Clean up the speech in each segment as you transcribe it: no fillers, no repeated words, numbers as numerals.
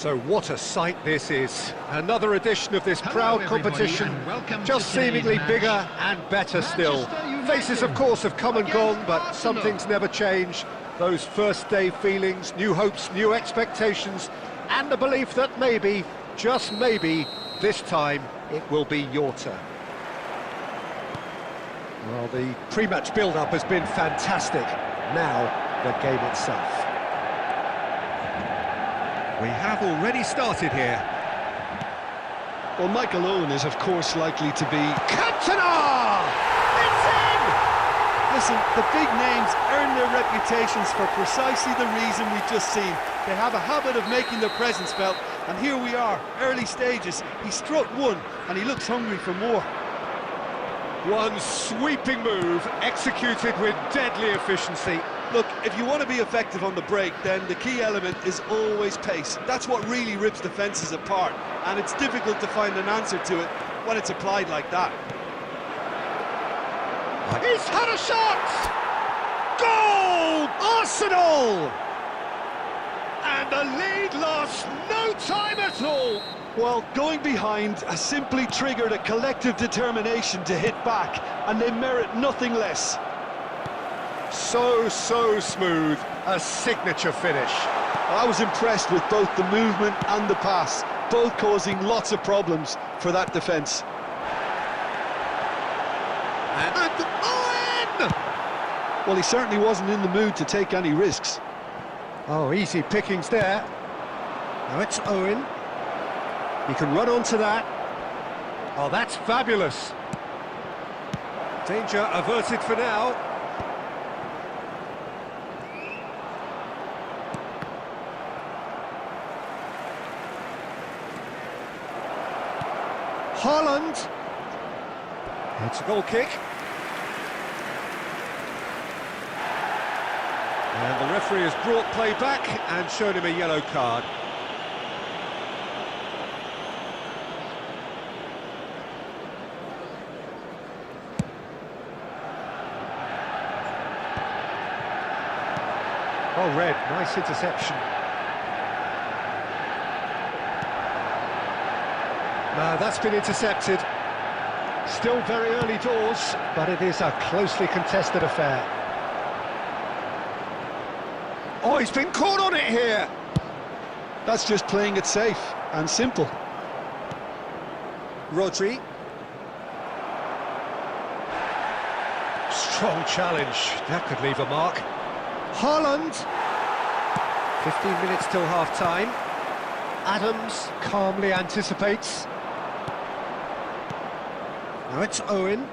So what a sight this is. Another edition of this proud competition, just seemingly bigger and better still. Faces, of course, have come and gone, but some things never change. Those first day feelings, new hopes, new expectations, and the belief that maybe, just maybe, this time it will be your turn. Well, the pre-match build-up has been fantastic. Now, the game itself. We have already started here. Well, Michael Owen is, of course, likely to be... Cantona! It's in! Listen, the big names earn their reputations for precisely the reason we've just seen. They have a habit of making their presence felt, and here we are, early stages. He struck one, and he looks hungry for more. One sweeping move, executed with deadly efficiency. Look, if you want to be effective on the break, then the key element is always pace. That's what really rips defences apart, and it's difficult to find an answer to it when it's applied like that. He's had a shot! Goal! Arsenal! And the lead lost no time at all. Well, going behind has simply triggered a collective determination to hit back, and they merit nothing less. So smooth, a signature finish. I was impressed with both the movement and the pass, both causing lots of problems for that defence. And Owen! Well, he certainly wasn't in the mood to take any risks. Oh, easy pickings there. Now it's Owen. He can run onto that. Oh, that's fabulous. Danger averted for now. Haaland. It's a goal kick. And the referee has brought play back and shown him a yellow card. Oh, red, nice interception. No, that's been intercepted. Still very early doors, but it is a closely contested affair. Oh, he's been caught on it here! That's just playing it safe and simple. Rodri. Strong challenge, that could leave a mark. Haaland. 15 minutes till half-time. Adams calmly anticipates. Now it's Owen.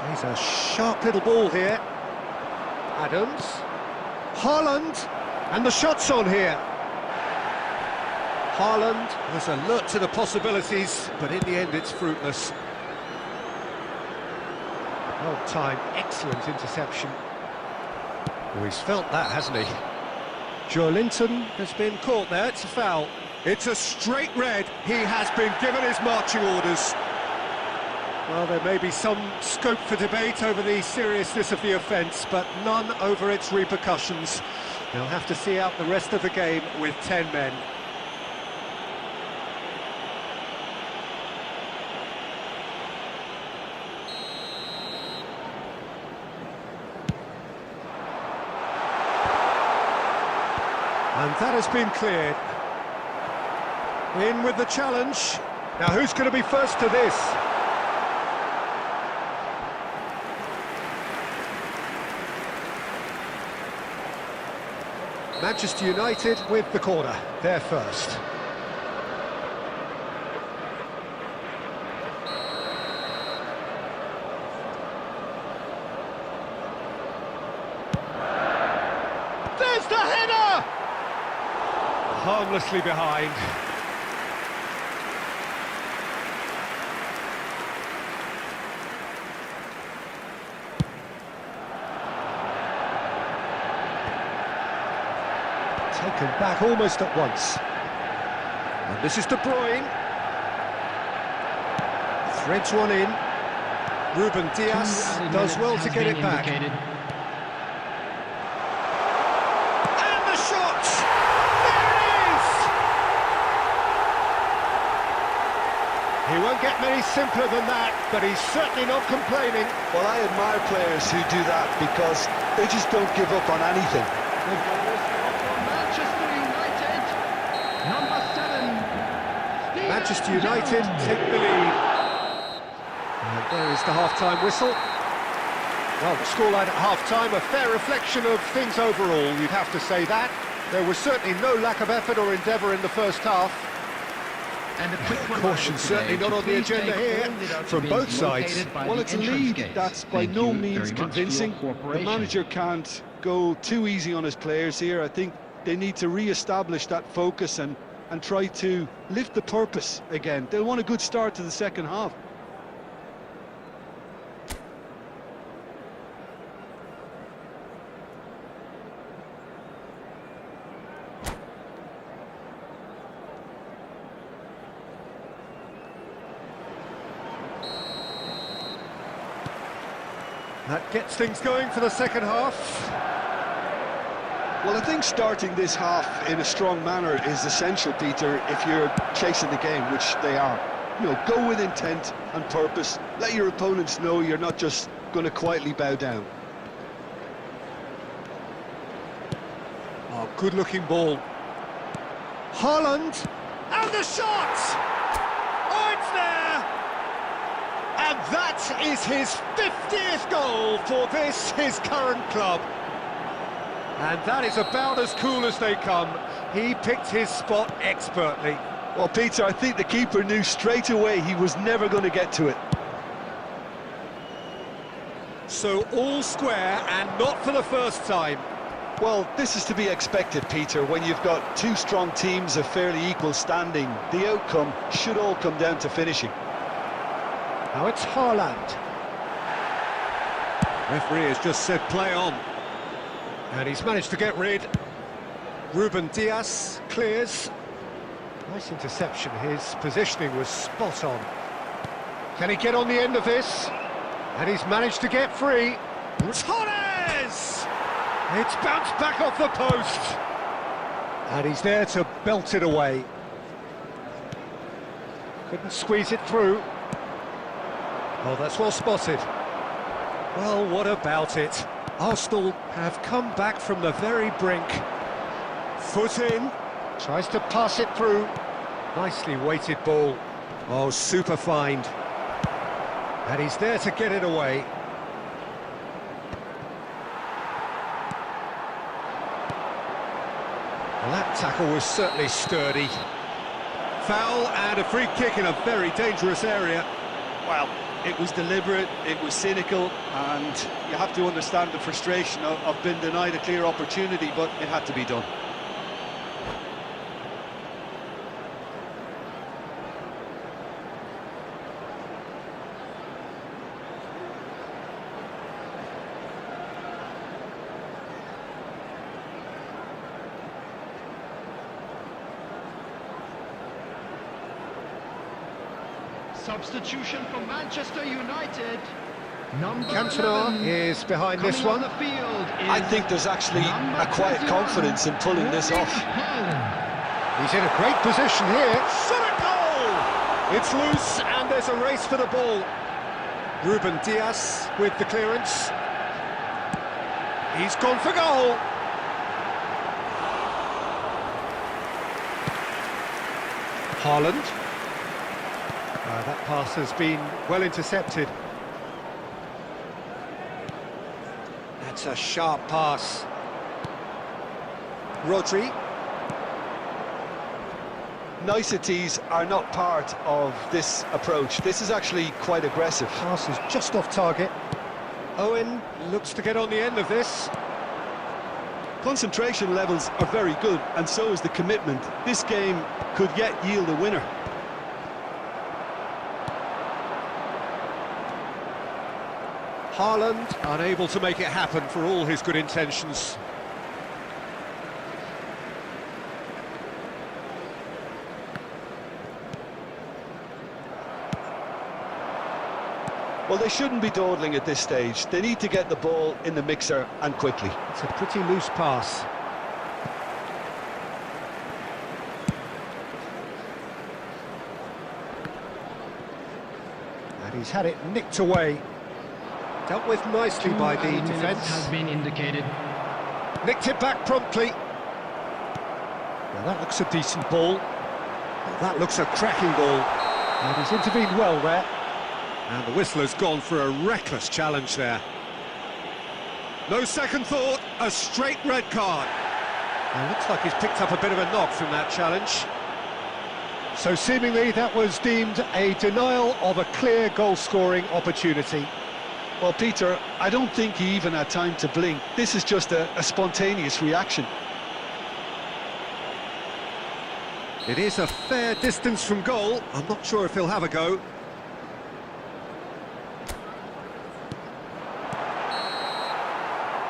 He's a sharp little ball here. Adams. Haaland. And the shot's on here. Haaland was alert to the possibilities, but in the end it's fruitless. Well timed, excellent interception. Oh, he's felt that, hasn't he? Joe Linton has been caught there, it's a foul. It's a straight red, he has been given his marching orders. Well, there may be some scope for debate over the seriousness of the offence, but none over its repercussions. They'll have to see out the rest of the game with 10 men. And that has been cleared. In with the challenge. Now who's going to be first to this? Manchester United with the corner. They're first. There's the header! Harmlessly behind. Taken back almost at once. And this is De Bruyne. Threads one in. Ruben Dias does well to get it back. He won't get many simpler than that, but he's certainly not complaining. Well, I admire players who do that because they just don't give up on anything. Manchester United take the lead. And there is the half-time whistle. Well, the scoreline at half-time, a fair reflection of things overall, you'd have to say that. There was certainly no lack of effort or endeavour in the first half. And a quick caution certainly not on the agenda here from both sides. Well, it's a lead that's by no means convincing. The manager can't go too easy on his players here. I think they need to re-establish that focus and try to lift the purpose again. They'll want a good start to the second half. That gets things going for the second half. Well, I think starting this half in a strong manner is essential, Peter, if you're chasing the game, which they are. You know, go with intent and purpose. Let your opponents know you're not just going to quietly bow down. Oh, good-looking ball. Haaland, and the shot! Oh, it's there! And that is his 50th goal for this, his current club. And that is about as cool as they come. He picked his spot expertly. Well, Peter, I think the keeper knew straight away he was never going to get to it. So all square, and not for the first time. Well, this is to be expected, Peter. When you've got two strong teams of fairly equal standing, the outcome should all come down to finishing. Now it's Haaland. Referee has just said play on. And he's managed to get rid. Ruben Diaz clears. Nice interception. His positioning was spot on. Can he get on the end of this? And he's managed to get free. Torres! It's bounced back off the post. And he's there to belt it away. Couldn't squeeze it through. Oh, that's well spotted. Well, what about it? Arsenal have come back from the very brink. Foot in. Tries to pass it through. Nicely weighted ball. Oh, super find. And he's there to get it away. Well, that tackle was certainly sturdy. Foul and a free kick in a very dangerous area. Well, it was deliberate, it was cynical, and you have to understand the frustration of being denied a clear opportunity, but it had to be done. Substitution for Manchester United. Cantona is behind this one. I think there's actually a quiet confidence in pulling this off. He's in a great position here. Shot a goal! It's loose and there's a race for the ball. Ruben Diaz with the clearance. He's gone for goal. Haaland. That pass has been well intercepted. That's a sharp pass. Rodri. Niceties are not part of this approach. This is actually quite aggressive. Pass is just off target. Owen looks to get on the end of this. Concentration levels are very good, and so is the commitment. This game could yet yield a winner. Haaland unable to make it happen for all his good intentions. Well, they shouldn't be dawdling at this stage. They need to get the ball in the mixer, and quickly. It's a pretty loose pass. And he's had it nicked away. Dealt with nicely by the defence. Has been indicated. Nicked it back promptly. Now that looks a decent ball. Well, that looks a cracking ball. And he's intervened well there. And the whistler's gone for a reckless challenge there. No second thought, a straight red card. And looks like he's picked up a bit of a knock from that challenge. So seemingly that was deemed a denial of a clear goal-scoring opportunity. Well, Peter, I don't think he even had time to blink. This is just a spontaneous reaction. It is a fair distance from goal. I'm not sure if he'll have a go.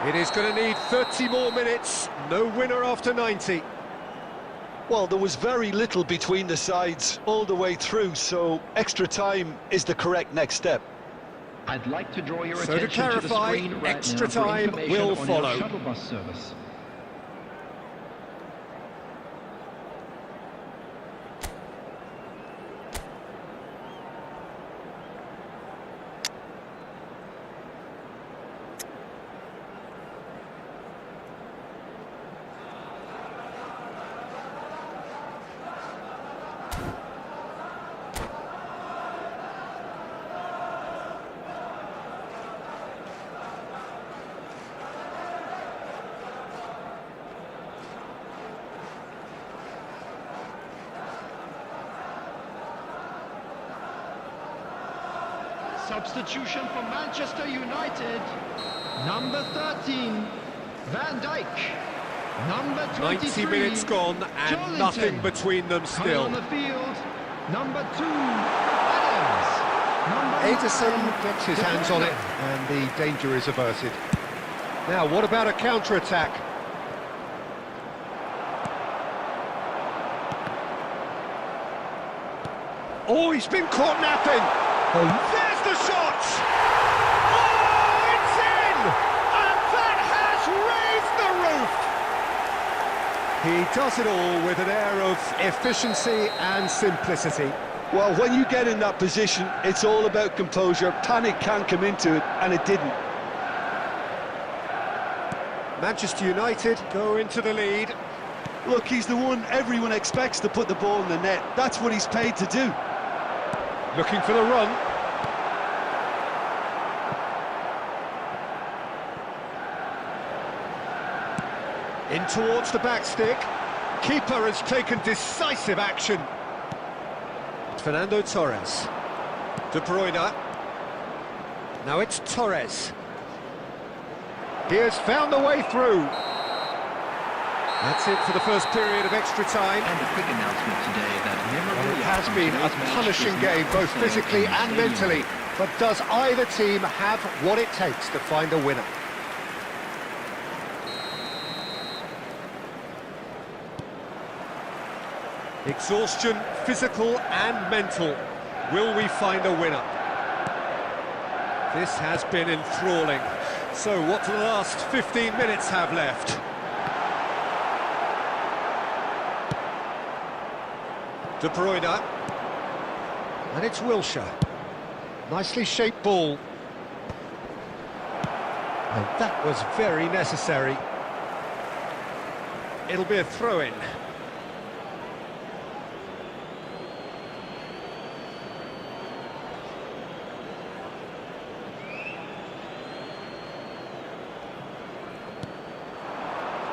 It is going to need 30 more minutes. No winner after 90. Well, there was very little between the sides all the way through, so extra time is the correct next step. I'd like to draw your So attention to clarify, to the screen right extra now time for will information on follow. your shuttle bus service. Substitution for Manchester United. Number 13, Van Dijk. Number 23, 90 minutes gone and Joelinton. nothing between them Coming still. on the field, number 2, Adams. Number Ederson 9, gets his hands on it and the danger is averted. Now, what about a counter-attack? Oh, he's been caught napping. Oh, there's the shot! Oh, it's in! And that has raised the roof! He does it all with an air of efficiency and simplicity. Well, when you get in that position, it's all about composure. Panic can't come into it, and it didn't. Manchester United go into the lead. Look, he's the one everyone expects to put the ball in the net. That's what he's paid to do. Looking for the run. In towards the back stick. Keeper has taken decisive action. Fernando Torres. De Bruyne. Now it's Torres. He has found the way through. That's it for the first period of extra time. And a quick announcement today that Well, it has been a punishing game, both physically and mentally. But does either team have what it takes to find a winner? Exhaustion, physical and mental. Will we find a winner? This has been enthralling. So what do the last 15 minutes have left? De Bruyne. And it's Wilshere. Nicely shaped ball. And that was very necessary. It'll be a throw-in.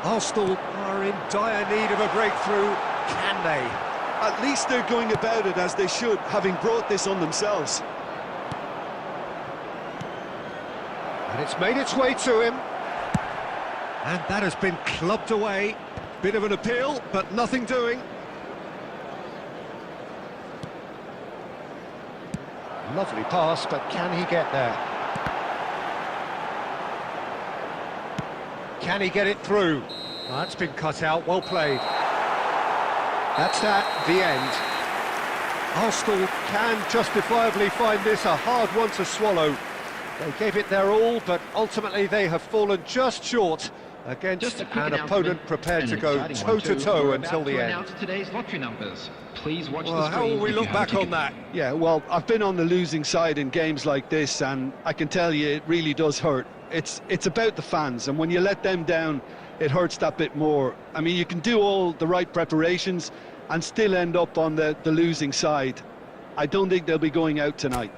Arsenal are in dire need of a breakthrough. Can they? At least they're going about it as they should, having brought this on themselves. And it's made its way to him. And that has been clubbed away. Bit of an appeal, but nothing doing. Lovely pass, but can he get there? Can he get it through? Oh, that's been cut out, well played. That's that, the end. Arsenal can justifiably find this a hard one to swallow. They gave it their all, but ultimately they have fallen just short against an opponent prepared to go toe-to-toe until the end. Today's lottery numbers. Please watch Well, the how will we look back on that? Yeah, well, I've been on the losing side in games like this, and I can tell you it really does hurt. It's about the fans, and when you let them down, it hurts that bit more. I mean, you can do all the right preparations and still end up on the losing side. I don't think they'll be going out tonight.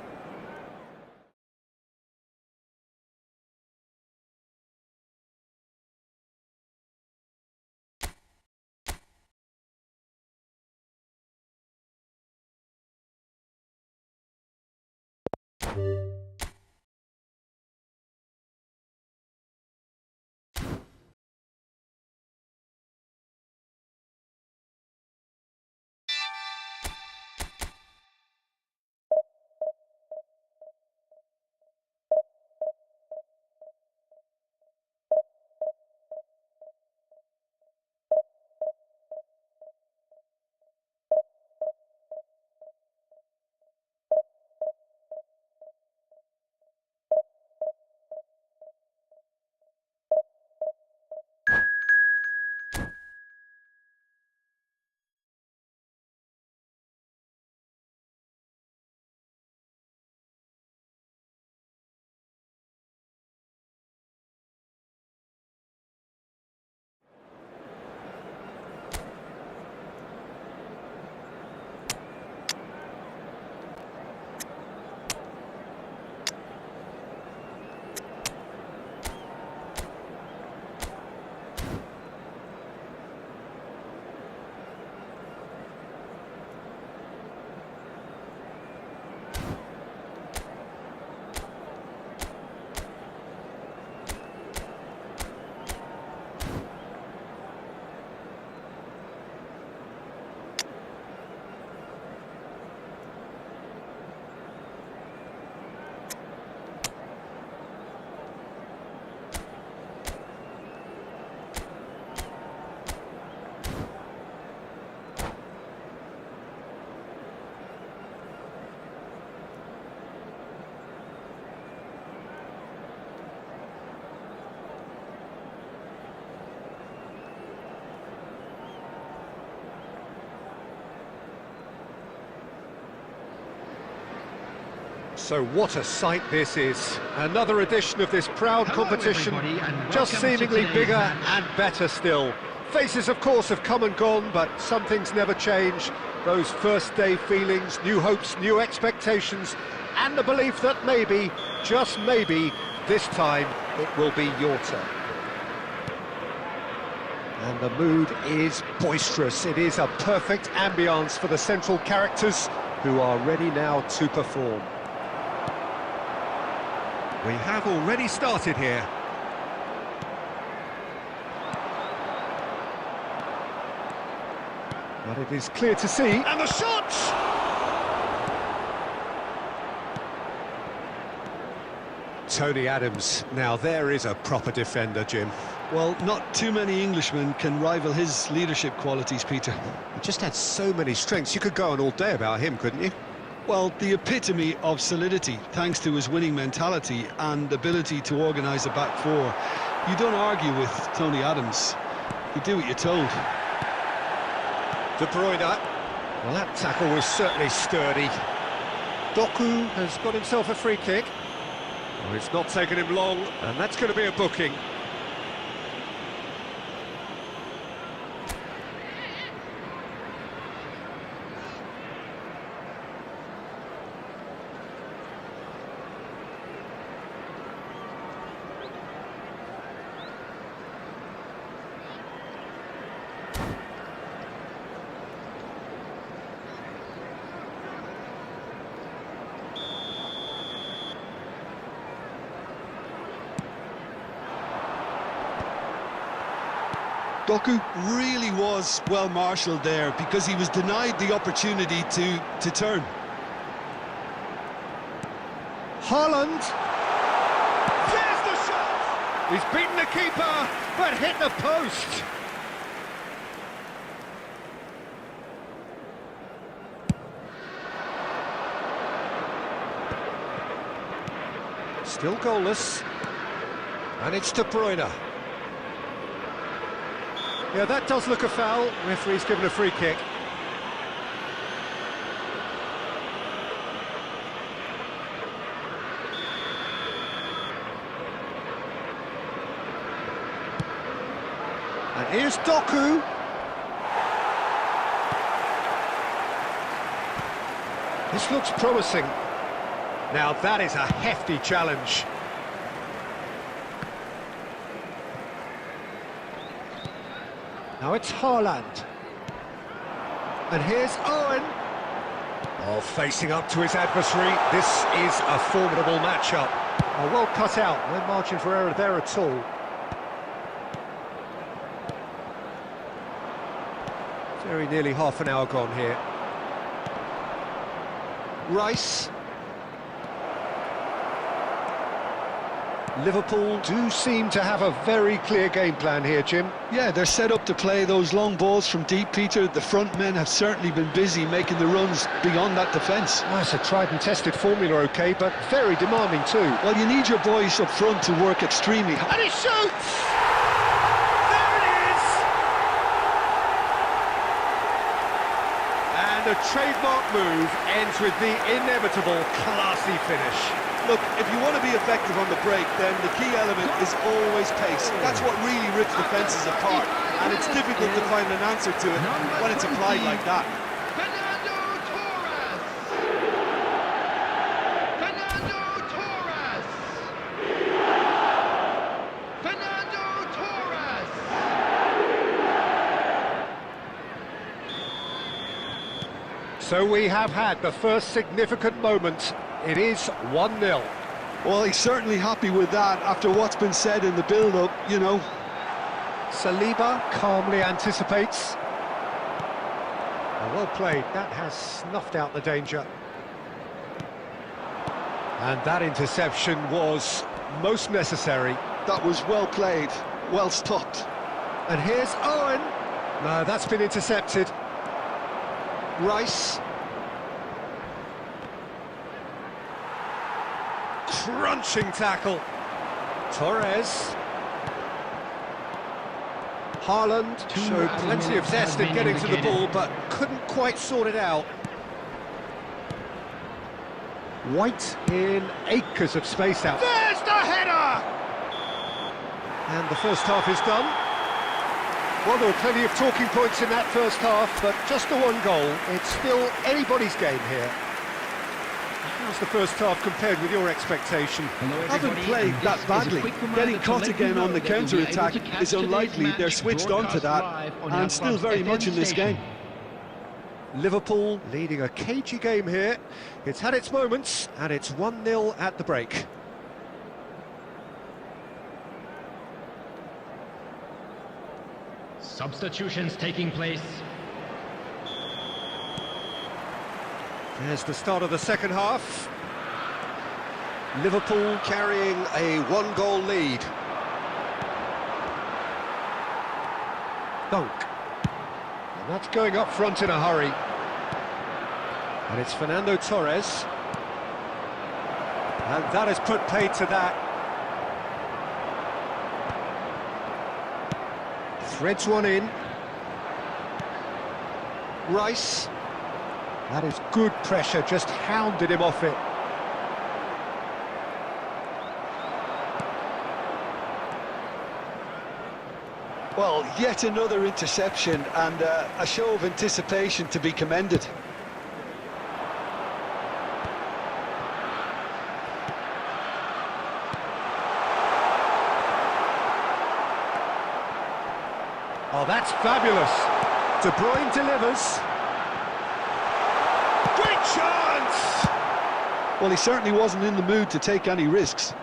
So what a sight this is. Another edition of this proud competition, just seemingly bigger and better still. Faces, of course, have come and gone, but some things never change. Those first day feelings, new hopes, new expectations, and the belief that maybe, just maybe, this time it will be your turn. And the mood is boisterous. It is a perfect ambience for the central characters who are ready now to perform. We have already started here. But it is clear to see, and the shot! Tony Adams, now there is a proper defender, Jim. Well, not too many Englishmen can rival his leadership qualities, Peter. He just had so many strengths. You could go on all day about him, couldn't you? Well, the epitome of solidity, thanks to his winning mentality and ability to organise a back four. You don't argue with Tony Adams. You do what you're told. De Bruyne. Well, that tackle was certainly sturdy. Doku has got himself a free kick. Well, it's not taken him long, and that's going to be a booking. Doku really was well marshalled there because he was denied the opportunity to turn. Haaland! There's the shot! He's beaten the keeper, but hit the post! Still goalless. And it's De Bruyne. Yeah, that does look a foul. Referee's given a free kick. And here's Doku. This looks promising. Now that is a hefty challenge. Now it's Haaland. And here's Owen. Oh, facing up to his adversary. This is a formidable matchup. Oh, well cut out. No margin for error there at all. Very nearly half an hour gone here. Rice. Liverpool do seem to have a very clear game plan here, Jim. Yeah, they're set up to play those long balls from deep, Peter. The front men have certainly been busy making the runs beyond that defence. Well, it's a tried and tested formula, OK, but very demanding too. Well, you need your boys up front to work extremely hard. And he shoots! There it is! And a trademark move ends with the inevitable classy finish. Look, if you want to be effective on the break, then the key element is always pace. That's what really rips defences apart, and it's difficult to find an answer to it when it's applied like that. So we have had the first significant moment. It is 1-0. Well, he's certainly happy with that after what's been said in the build-up, you know. Saliba calmly anticipates. Well played. That has snuffed out the danger. And that interception was most necessary. That was well played, well stopped. And here's Owen. No, that's been intercepted. Rice. Crunching tackle. Torres. Haaland showed plenty of zest in getting to the ball, but couldn't quite sort it out. White in acres of space out. There's the header! And the first half is done. Well, there were plenty of talking points in that first half, but just the one goal. It's still anybody's game here. How's the first half compared with your expectation? Haven't played that badly. Getting caught again on the counter-attack is unlikely. They're switched on to that and still very much in this game. Liverpool leading a cagey game here. It's had its moments, and it's 1-0 at the break. Substitutions taking place. There's the start of the second half. Liverpool carrying a one-goal lead. Dunk. And that's going up front in a hurry. And it's Fernando Torres. And that has put paid to that. Threads one in. Rice. That is good pressure, just hounded him off it. Well, yet another interception and a show of anticipation to be commended. Oh, that's fabulous. De Bruyne delivers. Great chance! Well, he certainly wasn't in the mood to take any risks.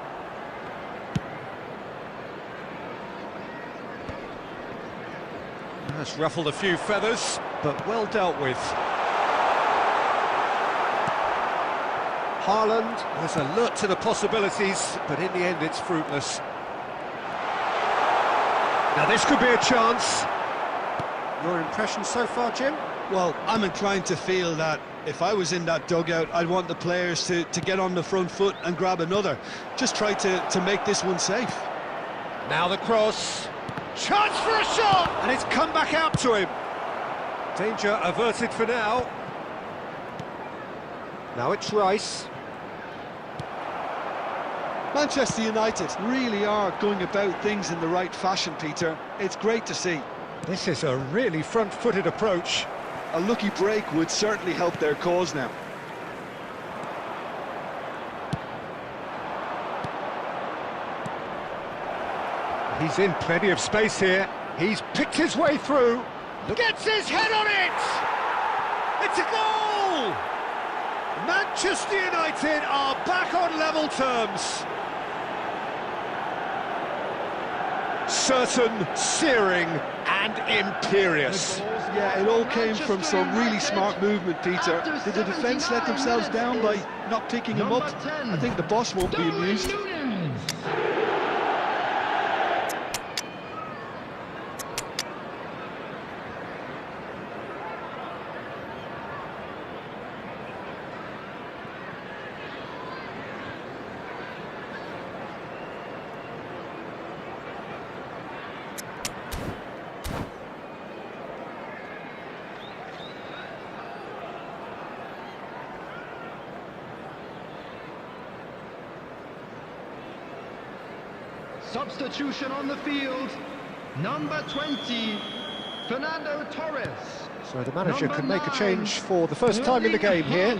That's ruffled a few feathers, but well dealt with. Haaland was alert to the possibilities, but in the end it's fruitless. Now this could be a chance. Your impression so far, Jim? Well, I'm inclined to feel that if I was in that dugout, I'd want the players to get on the front foot and grab another. Just try to make this one safe. Now the cross. Chance for a shot! And it's come back out to him. Danger averted for now. Now it's Rice. Manchester United really are going about things in the right fashion, Peter. It's great to see. This is a really front-footed approach. A lucky break would certainly help their cause now. He's in plenty of space here. He's picked his way through. Gets his head on it! It's a goal! Manchester United are back on level terms. Certain, searing and imperious. Yeah, it all came from some really smart movement, Peter. Did the defence let themselves down by not picking him up? I think the boss won't be amused. Substitution on the field. Number 20, Fernando Torres. So the manager can make a change for the first time in the game here.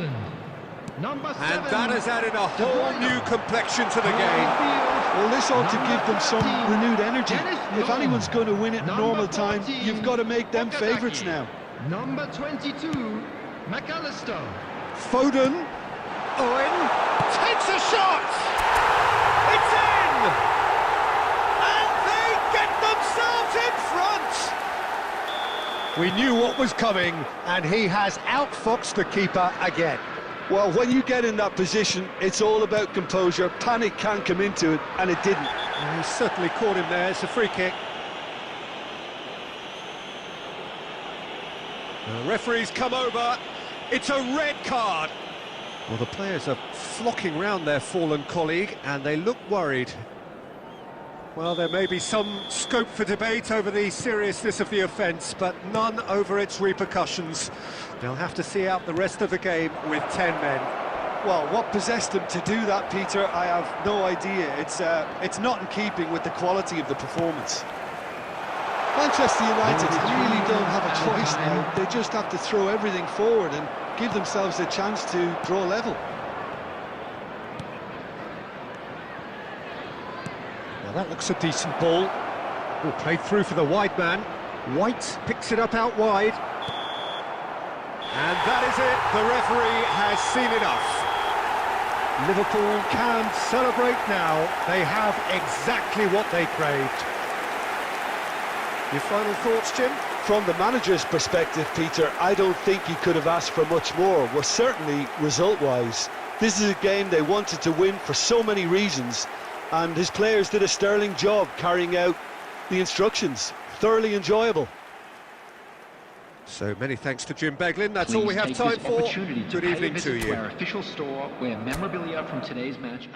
Number 7, and that has added a whole new complexion to the game. Well, this ought to give them some renewed energy. If anyone's going to win it in normal time, you've got to make them favourites now. Number 22, McAllister. Foden. Owen takes a shot. It's in. In front. We knew what was coming, and he has outfoxed the keeper again. Well, when you get in that position, it's all about composure. Panic can come into it, and it didn't. He certainly caught him there. It's a free kick. The referee's come over. It's a red card. Well, the players are flocking round their fallen colleague, and they look worried. Well, there may be some scope for debate over the seriousness of the offence, but none over its repercussions. They'll have to see out the rest of the game with 10 men. Well, what possessed him to do that, Peter, I have no idea. It's not in keeping with the quality of the performance. Manchester United really don't have a choice now. They just have to throw everything forward and give themselves a chance to draw level. Well, that looks a decent ball. Oh, played through for the wide man. White picks it up out wide. And that is it. The referee has seen enough. Liverpool can celebrate now. They have exactly what they craved. Your final thoughts, Jim? From the manager's perspective, Peter, I don't think he could have asked for much more. Well, certainly result-wise. This is a game they wanted to win for so many reasons, and his players did a sterling job carrying out the instructions. Thoroughly enjoyable. So many thanks to Jim Beglin. That's all we have time for. Good evening to you. To our official store where memorabilia from today's match.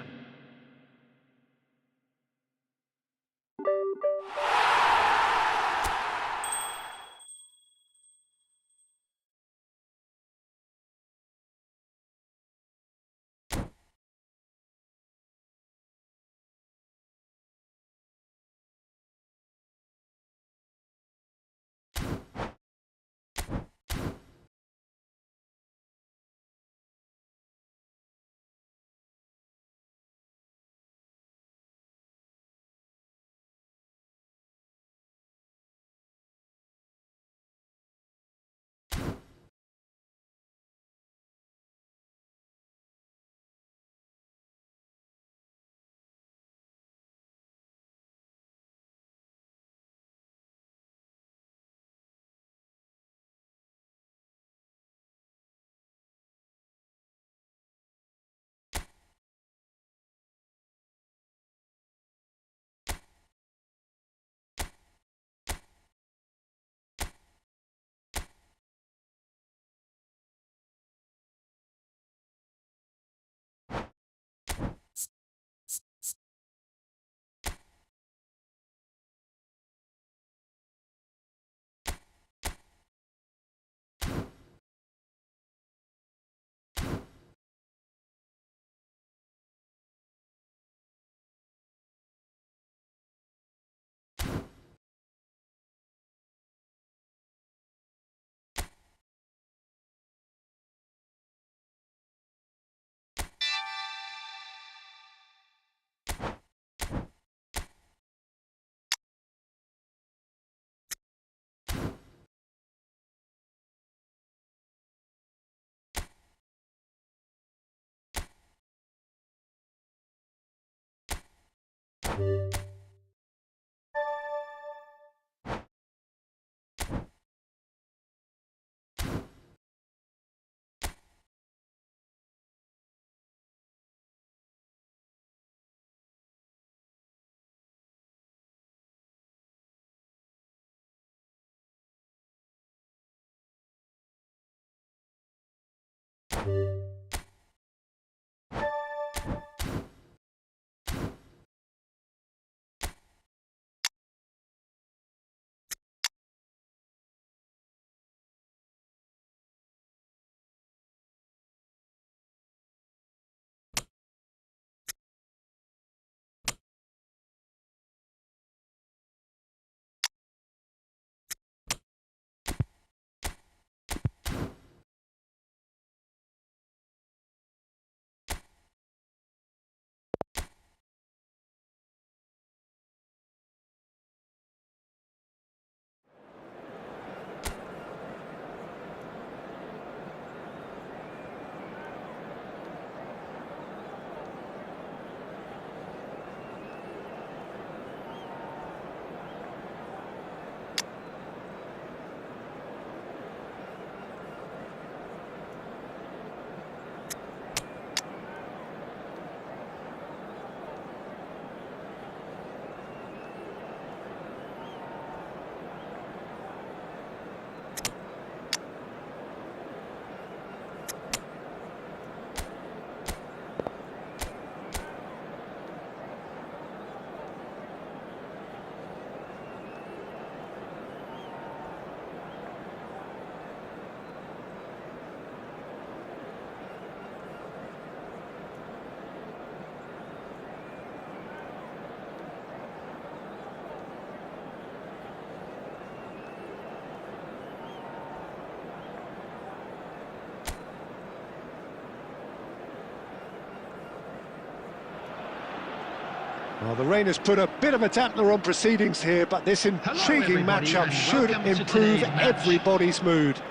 Well, the rain has put a bit of a dampener on proceedings here, but this intriguing everybody, matchup and should welcome to improve today's match. everybody's mood.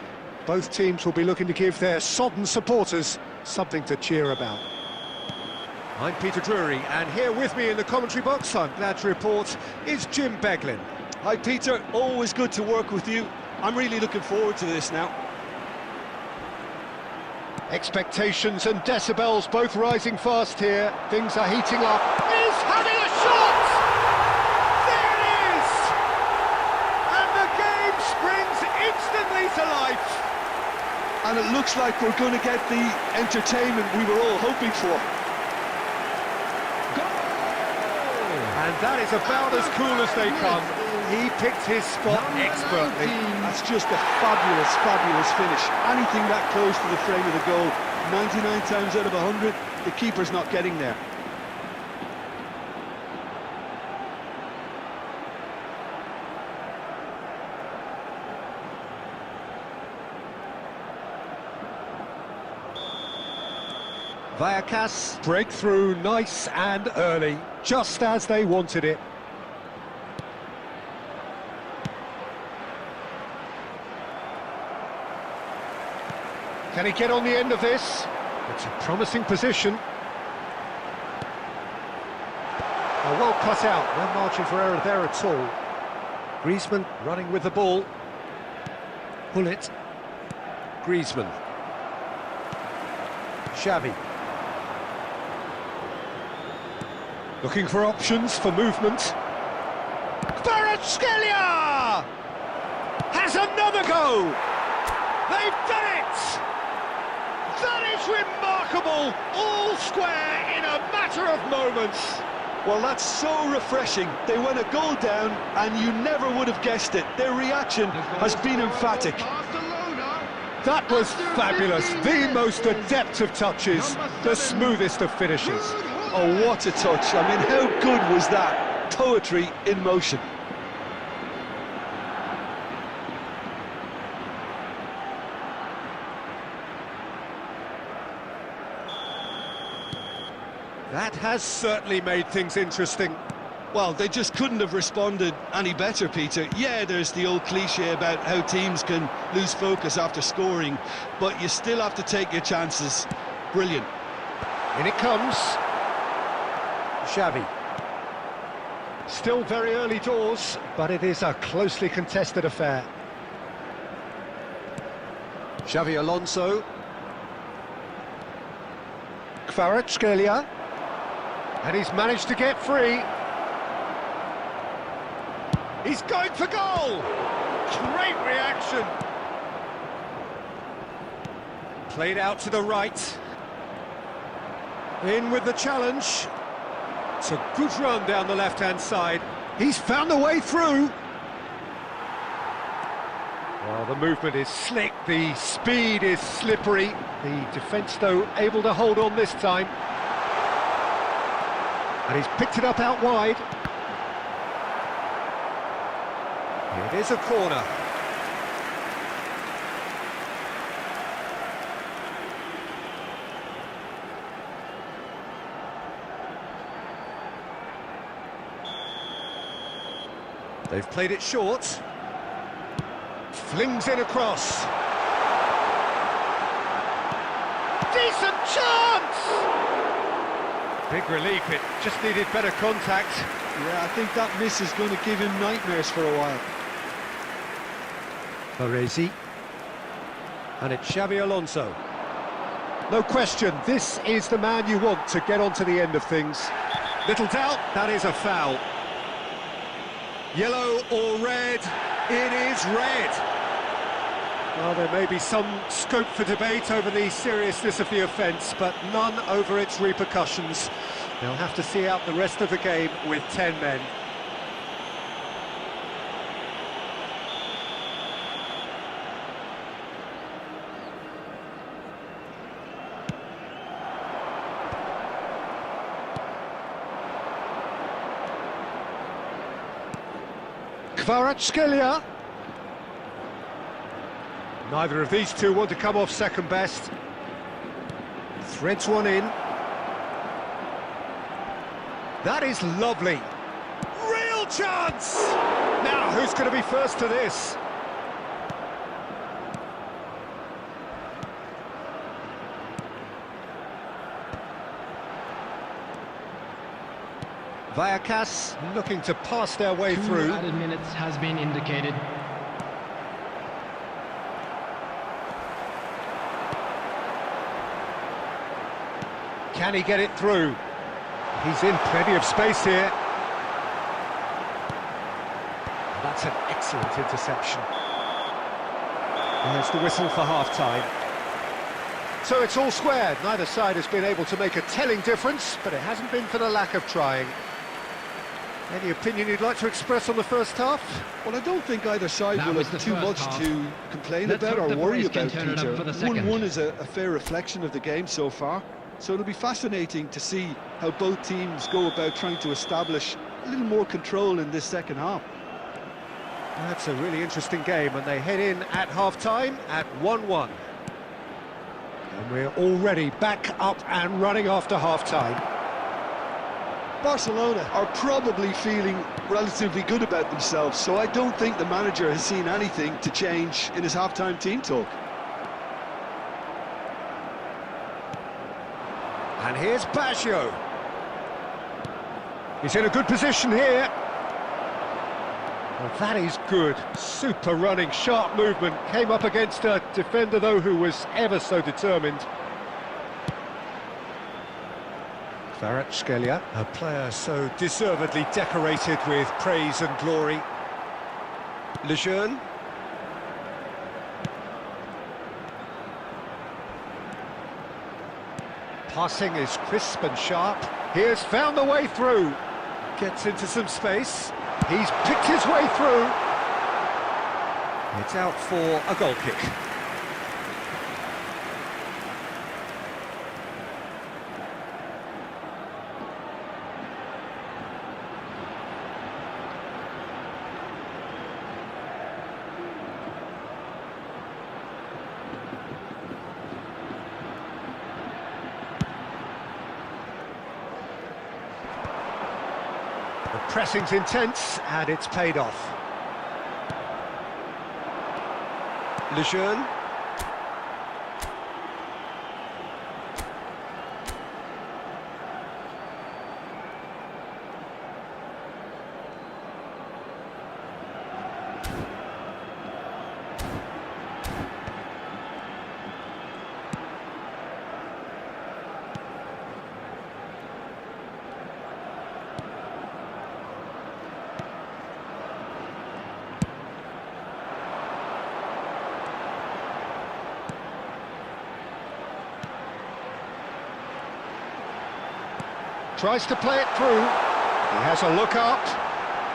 Both teams will be looking to give their sodden supporters something to cheer about. I'm Peter Drury, and here with me in the commentary box, I'm glad to report, is Jim Beglin. Hi Peter, always good to work with you. I'm really looking forward to this now. Expectations and decibels both rising fast here. Things are heating up. He's having a shot! There it is! And the game springs instantly to life. And it looks like we're going to get the entertainment we were all hoping for. And that is about as cool as they come. He picked his spot expertly. That's just a fabulous, fabulous finish. Anything that close to the frame of the goal, 99 times out of 100, the keeper's not getting there. Vallecas breakthrough nice and early, just as they wanted it. Can he get on the end of this? It's a promising position. Oh, well cut out, no margin for error there at all. Griezmann running with the ball. Bullet. Griezmann. Xavi. Looking for options for movement. Kvaratskhelia! Has another go! They've done it! That is remarkable! All square in a matter of moments. Well, that's so refreshing. They went a goal down, and you never would have guessed it. Their reaction has been emphatic. That was fabulous. The most adept of touches, the smoothest of finishes. Oh, what a touch. I mean, how good was that? Poetry in motion. That has certainly made things interesting. Well, they just couldn't have responded any better, Peter. Yeah, there's the old cliche about how teams can lose focus after scoring, but you still have to take your chances. Brilliant. In it comes. Xavi. Still very early doors, but it is a closely contested affair. Xavi Alonso. Kvaratskhelia. And he's managed to get free. He's going for goal! Great reaction! Played out to the right. In with the challenge. It's a good run down the left-hand side. He's found a way through. Well, the movement is slick, the speed is slippery. The defence, though, able to hold on this time. And he's picked it up out wide. It is a corner. They've played it short. Flings in across. Decent chance! Big relief, it just needed better contact. Yeah, I think that miss is going to give him nightmares for a while. Baresi. And it's Xavi Alonso. No question, this is the man you want to get onto the end of things. Little doubt, that is a foul. Yellow or red? It is red. Well, there may be some scope for debate over the seriousness of the offence, but none over its repercussions. They'll have to see out the rest of the game with 10 men. Kvaratskhelia. Neither of these two want to come off second best. Threads one in. That is lovely. Real chance! Now, who's going to be first to this? Vallecas looking to pass their way through. 2 added minutes has been indicated. Can he get it through? He's in plenty of space here. That's an excellent interception. And there's the whistle for half-time. So it's all squared. Neither side has been able to make a telling difference, but it hasn't been for the lack of trying. Any opinion you'd like to express on the first half? Well, I don't think either side That will was have the too first much half. to complain Let's about hope or the worry boys can about, turn it up Peter. for the second. 1-1 is a fair reflection of the game so far, so it'll be fascinating to see how both teams go about trying to establish a little more control in this second half. That's a really interesting game, and they head in at half-time at 1-1. And we're already back up and running after half-time. Barcelona are probably feeling relatively good about themselves, so I don't think the manager has seen anything to change in his half-time team talk. And here's Baggio. He's in a good position here. Well, that is good. Super running, sharp movement. Came up against a defender, though, who was ever so determined. Kvaratskhelia, a player so deservedly decorated with praise and glory. Lejeune. Passing is crisp and sharp. He has found the way through. Gets into some space. He's picked his way through. It's out for a goal kick. The pressing's intense, and it's paid off. Lejeune. Tries to play it through. He has a look up.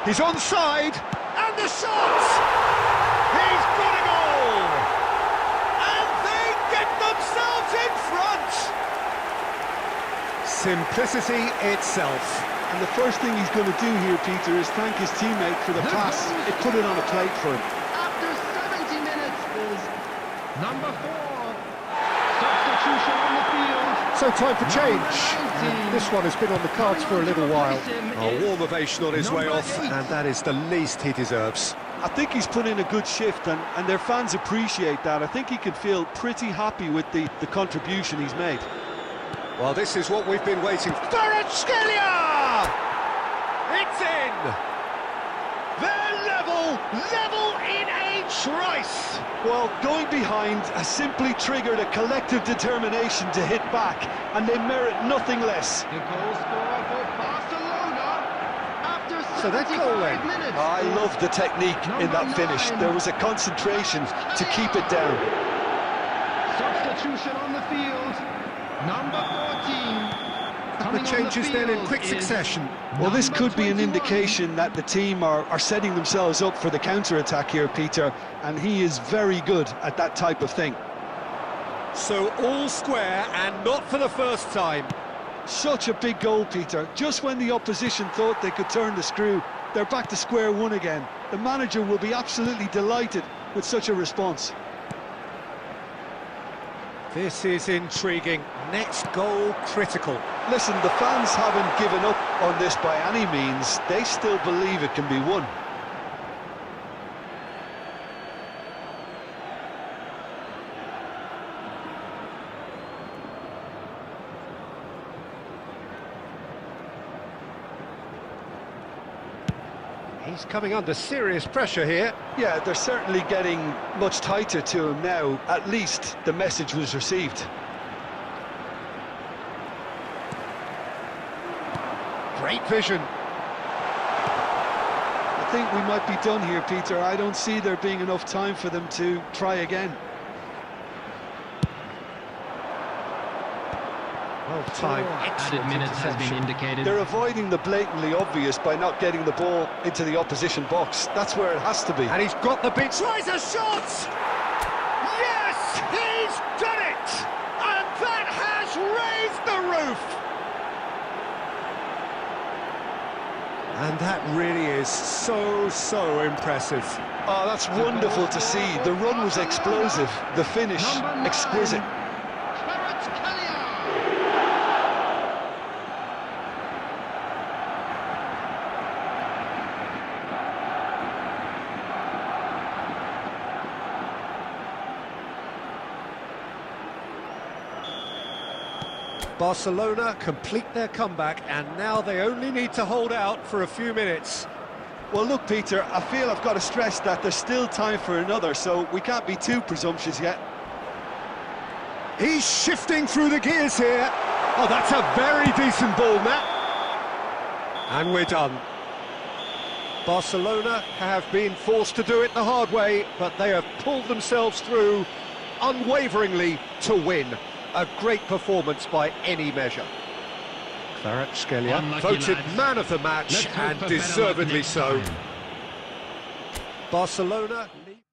He's onside. And the shot! He's got a goal! And they get themselves in front! Simplicity itself. And the first thing he's going to do here, Peter, is thank his teammate for the pass. It put it on a plate for him. After 70 minutes is number 4. Substitution on the field. So time for change. And this one has been on the cards for a little while. A warm ovation on his way off, and that is the least he deserves. I think he's put in a good shift, and their fans appreciate that. I think he can feel pretty happy with the contribution he's made. Well, this is what we've been waiting for. Kvaratskhelia! It's in! They're level in a trice! Well, going behind has simply triggered a collective determination to hit back, and they merit nothing less. The goal scorer for Barcelona after So that goal 75 then. minutes. I love the technique in that finish. There was a concentration to keep it down. Substitution on the field. Number 14. The changes then in quick succession. Well, this could be an indication that the team are setting themselves up for the counter-attack here, Peter, and he is very good at that type of thing. So all square, and not for the first time. Such a big goal, Peter. Just when the opposition thought they could turn the screw, they're back to square one again. The manager will be absolutely delighted with such a response. This is intriguing. Next goal critical. Listen, the fans haven't given up on this by any means. They still believe it can be won. He's coming under serious pressure here. Yeah, they're certainly getting much tighter to him now. At least the message was received. Great vision. I think we might be done here, Peter. I don't see there being enough time for them to try again. Well timed, Added excellent minutes has been interception. indicated. They're avoiding the blatantly obvious by not getting the ball into the opposition box. That's where it has to be. And he's got the beat. Tries a shot! Yes! He's done it! And that has raised the roof! And that really is so impressive. Oh, that's wonderful to see. The run was explosive. The finish, exquisite. Barcelona complete their comeback, and now they only need to hold out for a few minutes. Well, look, Peter, I feel I've got to stress that there's still time for another, so we can't be too presumptuous yet. He's shifting through the gears here. Oh, that's a very decent ball, Matt. And we're done. Barcelona have been forced to do it the hard way, but they have pulled themselves through unwaveringly to win. A great performance by any measure. Kvaratskhelia voted lads. man of the match, Let's hope and for better deservedly luck next so. time. Barcelona League.